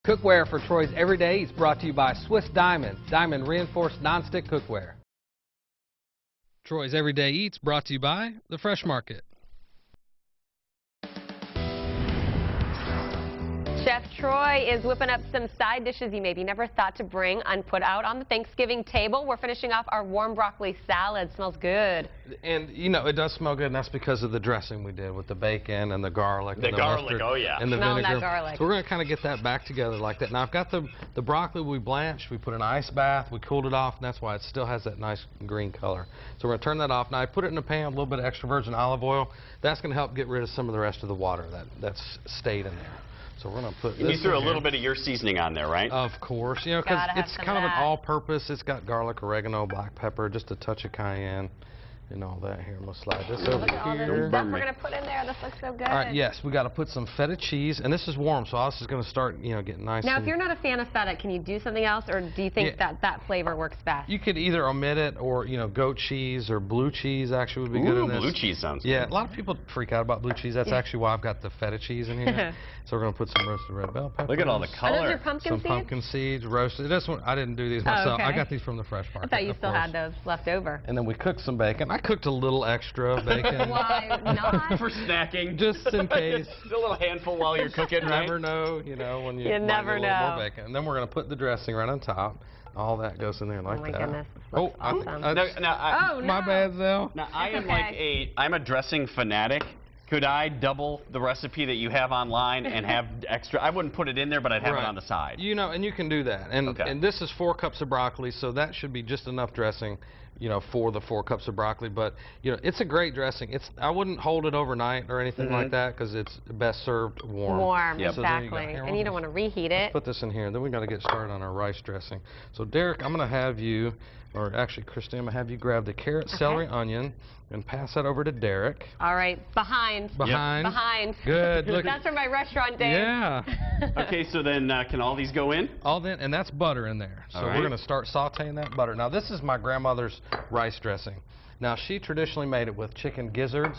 Cookware for Troy's Everyday Eats brought to you by Swiss Diamond, Diamond Reinforced Nonstick Cookware. Troy's Everyday Eats brought to you by the Fresh Market. Chef Troy is whipping up some side dishes you maybe never thought to bring and put out on the Thanksgiving table. We're finishing off our warm broccoli salad. Smells good. And, you know, it does smell good, and that's because of the dressing we did with the bacon and the garlic. The and the garlic, mustard oh yeah. And the Smell vinegar. that garlic. So we're going to kind of get that back together like that. Now, I've got the broccoli we blanched. We put an ice bath. We cooled it off, and that's why it still has that nice green color. So we're going to turn that off. Now, I put it in a pan with a little bit of extra virgin olive oil. That's going to help get rid of some of the rest of the water that's stayed in there. So we're going to put this. You threw a little bit of your seasoning on there, right? Of course, you know, because it's kind of an all-purpose. It's got garlic, oregano, black pepper, just a touch of cayenne, and all that. Here, I'm going to slide this over Look at all here. this stuff we're going to put in there. This looks so good. All right, yes, we got to put some feta cheese, and this is warm, so this is going to start, you know, getting nice. Now, if you're not a fan of feta, can you do something else, or do you think that flavor works best? You could either omit it, or, you know, goat cheese or blue cheese actually would be good in this. Blue cheese sounds good. Yeah, a lot of people freak out about blue cheese. That's actually why I've got the feta cheese in here. So we're going to put some roasted red bell peppers. Look at all the color. Are those your pumpkin some seeds? pumpkin seeds, roasted. This one, I didn't do these myself. Okay. I got these from the Fresh Market. I thought you of still course. had those left over. And then we cooked some bacon. I cooked a little extra bacon. Why not? For snacking. Just in case. Just a little handful while you're cooking, You right? never know, you know, when you might never need a little know. more bacon. And then we're going to put the dressing right on top. All that goes in there like Oh my that. goodness, this Oh, looks I think awesome. Now, my bad, Zell. Now, I am okay. I'm a dressing fanatic. Could I double the recipe that you have online and have extra? I wouldn't put it in there, but I'd have it on the side. You know, and you can do that. And this is 4 cups of broccoli, so that should be just enough dressing, you know, for the 4 cups of broccoli. But, you know, it's a great dressing. I wouldn't hold it overnight or anything like that, because it's best served warm. Warm, Yep. So exactly. And you don't want to reheat it. Put this in here, and then we got to get started on our rice dressing. So, Derek, I'm going to have you, or actually, Christine, I'm going to have you grab the carrot, celery, onion, and pass that over to Derek. All right, behind. Behind. Yep. Behind. Good. Look. That's from my restaurant days. Yeah. Okay, so then can all these go in? All then, and that's butter in there. So we're going to start sauteing that butter. Now, this is my grandmother's rice dressing. Now, she traditionally made it with chicken gizzards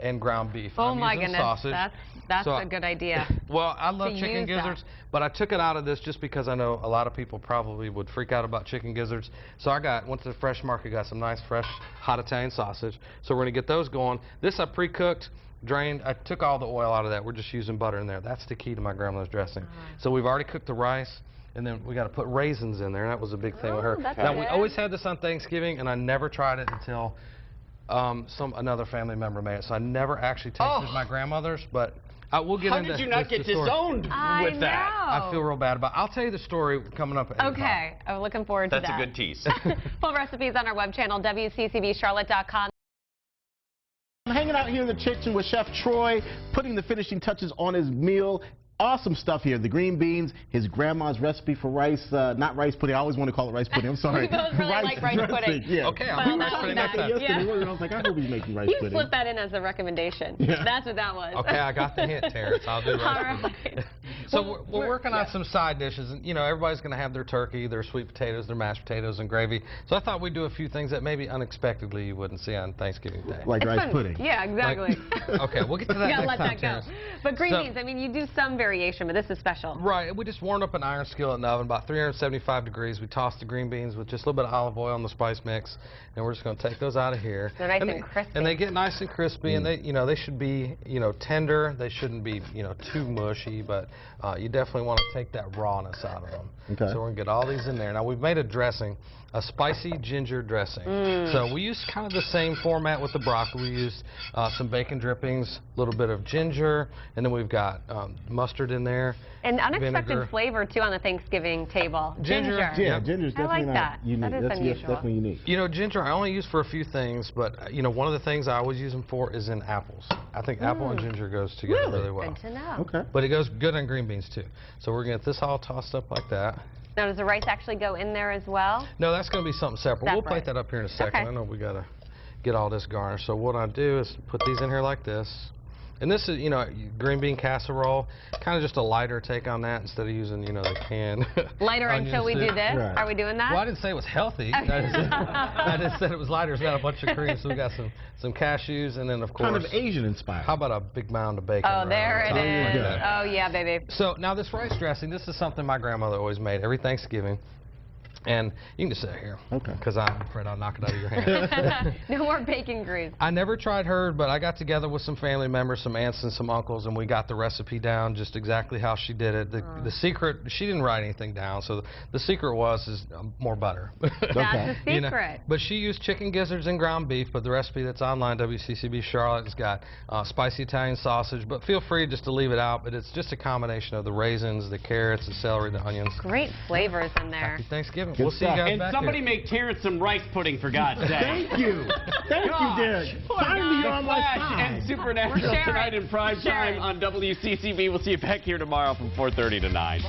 and ground beef. Oh I'm my using goodness, sausage. that's a good idea. Well, I love chicken use that. gizzards, but I took it out of this just because I know a lot of people probably would freak out about chicken gizzards. So went to the Fresh Market, got some nice fresh hot Italian sausage. So we're going to get those going. This I pre-cooked, drained. I took all the oil out of that. We're just using butter in there. That's the key to my grandmother's dressing. So we've already cooked the rice. And then we got to put raisins in there. That was a big thing with her. Now, we always had this on Thanksgiving, and I never tried it until another family member made it. So I never actually tasted my grandmother's, but we'll get into. How did you not get disowned with that? I feel real bad about it. I'll tell you the story coming up at 8 Okay, I'm looking forward to that. That's a good tease. Full recipes on our web channel, WCCBCharlotte.com. I'm hanging out here in the kitchen with Chef Troy, putting the finishing touches on his meal. Awesome stuff here. The green beans, his grandma's recipe for rice, not rice pudding. I always want to call it rice pudding. I'm sorry. We both really like rice pudding. Yeah. Okay, I'll make rice pudding next time. Yesterday, I was like, I hope he's making rice You pudding. slipped that in as a recommendation. Yeah. That's what that was. Okay, I got the hint, Terrence. I'll do rice pudding. So we're working on some side dishes, and you know everybody's going to have their turkey, their sweet potatoes, their mashed potatoes, and gravy. So I thought we'd do a few things that maybe unexpectedly you wouldn't see on Thanksgiving Day. Like rice pudding. Yeah, exactly. Okay, we'll get to that You gotta next let time, that go. Terrence. But green beans, I mean, you do some variation, but this is special. Right, we just warmed up an iron skillet in the oven, about 375 degrees. We tossed the green beans with just a little bit of olive oil in the spice mix, and we're just going to take those out of here. They're nice and crispy. And they get nice and crispy, and they should be, tender. They shouldn't be, too mushy, but you definitely want to take that rawness out of them. Okay. So we're going to get all these in there. Now, we've made a dressing, a spicy ginger dressing. So we used kind of the same format with the broccoli. We used some bacon drippings, a little bit of ginger, and then we've got mustard in there. And unexpected vinegar. flavor, too, on the Thanksgiving table. Ginger. Yeah, ginger's I definitely like not that. unique. That is That's unusual. definitely unique. Ginger I only use for a few things, but one of the things I always use them for is in apples. I think apple and ginger goes together really well. Good to know. Okay. But it goes good on green beans too. So we're going to get this all tossed up like that. Now, does the rice actually go in there as well? No, that's going to be something separate. We'll Separate. plate that up here in a second. Okay. I know we got to get all this garnished. So what I do is put these in here like this. And this is, you know, green bean casserole, kind of just a lighter take on that instead of using, you know, the canned Lighter until we do this? Right. Are we doing that? Well, I didn't say it was healthy. I just said it was lighter. It's got a bunch of cream, so we got some cashews, and then, of course... Kind of Asian inspired. How about a big mound of bacon? Oh, there it right is. Oh, yeah, baby. So now this rice dressing, this is something my grandmother always made every Thanksgiving. And you can just sit here. Okay. Because I'm afraid I'll knock it out of your hand. No more bacon grease. I never tried hers, but I got together with some family members, some aunts and some uncles, and we got the recipe down just exactly how she did it. The secret, she didn't write anything down, so the secret is more butter. That's the secret. You know, but she used chicken gizzards and ground beef, but the recipe that's online, WCCB Charlotte, has got spicy Italian sausage, but feel free just to leave it out, but it's just a combination of the raisins, the carrots, the celery, the onions. Great flavors in there. Happy Thanksgiving. Good We'll see you stuff. guys And back somebody here. make Terrence some rice pudding, for God's sake. Thank you. Thank you, Derek. Finally, you're on my Flash side. and Supernatural We're sharing. tonight in prime We're sharing. time on WCCB. We'll see you back here tomorrow from 4:30 to 9.